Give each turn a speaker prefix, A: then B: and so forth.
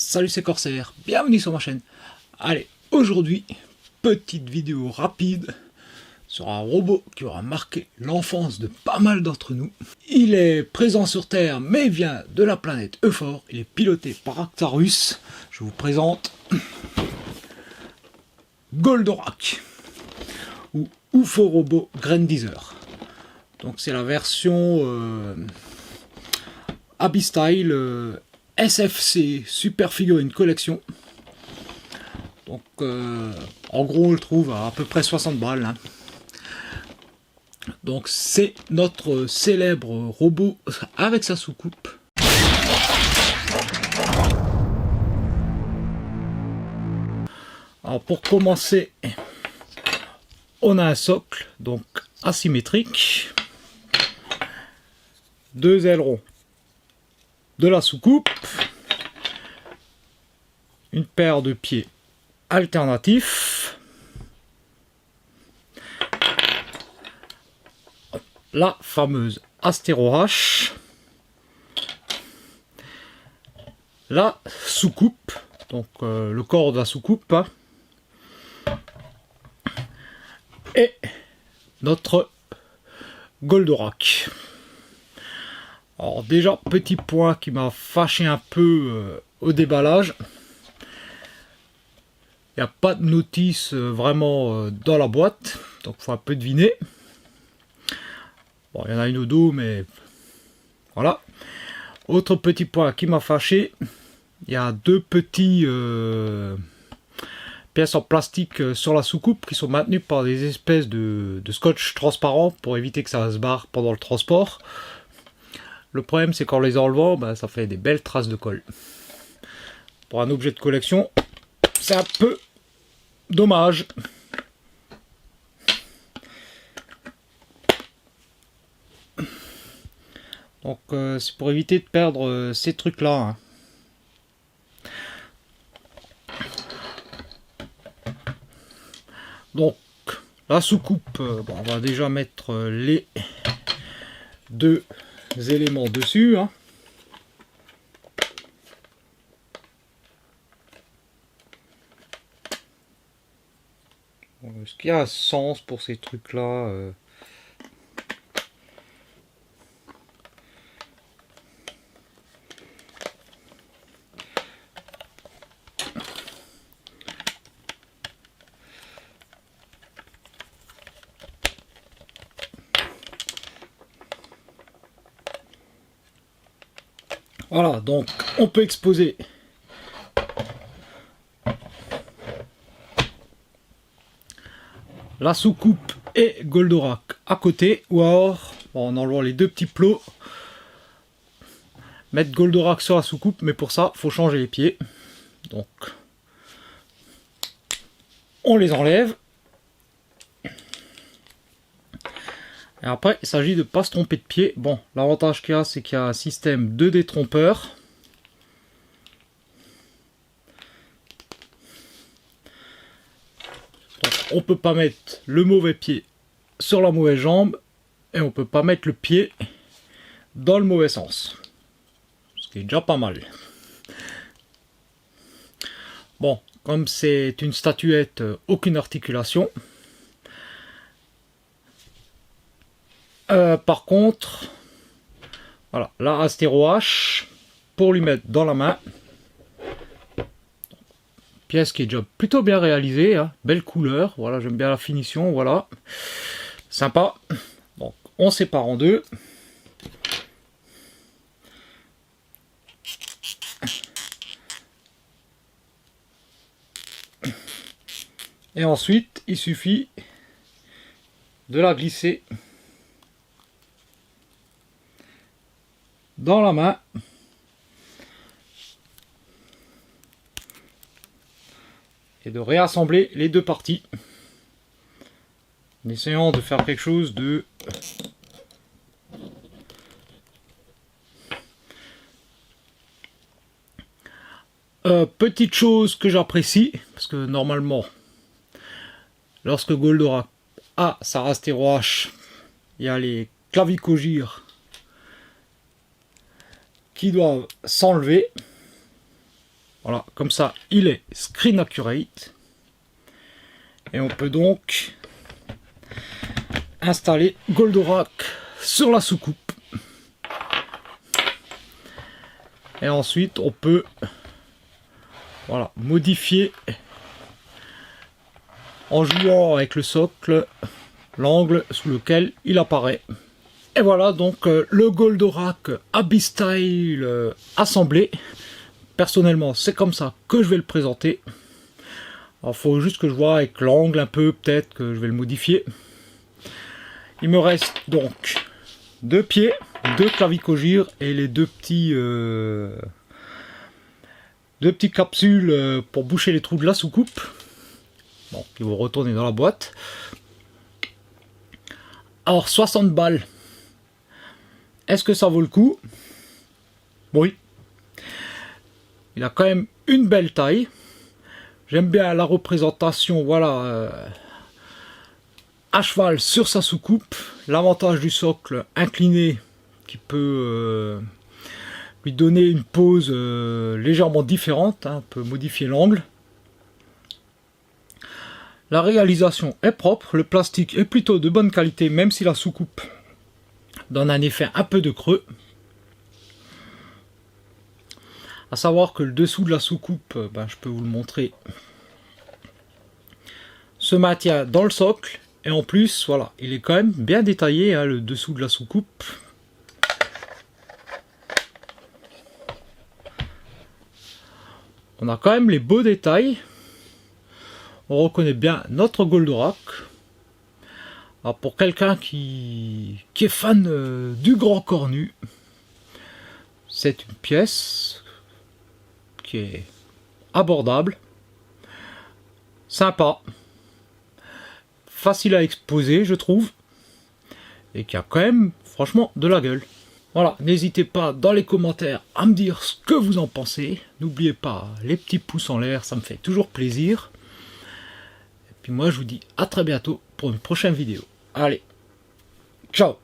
A: Salut, c'est Corsair, bienvenue sur ma chaîne. Allez, aujourd'hui, petite vidéo rapide sur un robot qui aura marqué l'enfance de pas mal d'entre nous. Il est présent sur Terre, mais vient de la planète Euphor. Il est piloté par Actarus. Je vous présente Goldorak, ou UFO Robot Grandizer. Donc c'est la version Abby-Style SFC Super Figurine Collection. Donc en gros on le trouve à peu près 60 balles. Hein. Donc c'est notre célèbre robot avec sa soucoupe. Alors pour commencer, on a un socle donc asymétrique, deux ailerons de la soucoupe, une paire de pieds alternatifs, la fameuse Astéro H, la soucoupe, donc le corps de la soucoupe, hein, et notre Goldorak. Alors déjà, petit point qui m'a fâché un peu au déballage. Il n'y a pas de notice vraiment dans la boîte, donc il faut un peu deviner. Bon, il y en a une au dos, mais voilà. Autre petit point qui m'a fâché, il y a deux petits pièces en plastique sur la soucoupe qui sont maintenues par des espèces de scotch transparent pour éviter que ça se barre pendant le transport. Le problème, c'est qu'en les enlevant, ben, ça fait des belles traces de colle. Pour un objet de collection, c'est un peu dommage. Donc, c'est pour éviter de perdre ces trucs-là. Hein. Donc, la soucoupe, bon, on va déjà mettre les deux éléments dessus. Hein. Est-ce qu'il y a un sens pour ces trucs-là Voilà, donc on peut exposer la soucoupe et Goldorak à côté, ou alors en enlevant les deux petits plots, mettre Goldorak sur la soucoupe, mais pour ça, il faut changer les pieds. Donc, on les enlève. Et après, il s'agit de ne pas se tromper de pied. Bon, l'avantage qu'il y a, c'est qu'il y a un système de détrompeur. Donc, on ne peut pas mettre le mauvais pied sur la mauvaise jambe. Et on ne peut pas mettre le pied dans le mauvais sens. Ce qui est déjà pas mal. Bon, comme c'est une statuette, aucune articulation. Par contre, voilà, la Astéro H pour lui mettre dans la main. Pièce qui est déjà plutôt bien réalisée, hein, belle couleur, voilà, j'aime bien la finition, voilà, sympa. Donc on sépare en deux. Et ensuite, il suffit de la glisser dans la main. Et de réassembler les deux parties. En essayant de faire quelque chose de petite chose que j'apprécie, parce que normalement, lorsque Goldorak a sa Astéro H, il y a les clavicogires qui doivent s'enlever. Voilà, comme ça, il est screen accurate. Et on peut donc installer Goldorak sur la soucoupe. Et ensuite, on peut voilà, modifier en jouant avec le socle l'angle sous lequel il apparaît. Et voilà donc le Goldorak Abyss Style assemblé. Personnellement, c'est comme ça que je vais le présenter. Il faut juste que je vois avec l'angle un peu, peut-être que je vais le modifier. Il me reste donc 2 pieds, 2 clavicogires et les deux petites capsules pour boucher les trous de la soucoupe. Bon, qui vont retourner dans la boîte. Alors 60 balles. Est-ce que ça vaut le coup? Oui. Il a quand même une belle taille. J'aime bien la représentation, voilà, à cheval sur sa soucoupe. L'avantage du socle incliné qui peut lui donner une pose légèrement différente. Hein, on peut modifier l'angle. La réalisation est propre. Le plastique est plutôt de bonne qualité, même si la soucoupe donne un effet un peu de creux. À savoir que le dessous de la soucoupe, je peux vous le montrer, se maintient dans le socle. Et en plus, voilà, il est quand même bien détaillé, hein, le dessous de la soucoupe. On a quand même les beaux détails. On reconnaît bien notre Goldorak. Alors pour quelqu'un qui est fan du grand cornu, c'est une pièce qui est abordable, sympa, facile à exposer je trouve, et qui a quand même franchement de la gueule. Voilà, n'hésitez pas dans les commentaires à me dire ce que vous en pensez. N'oubliez pas les petits pouces en l'air, ça me fait toujours plaisir. Et puis moi je vous dis à très bientôt pour une prochaine vidéo. Allez, ciao!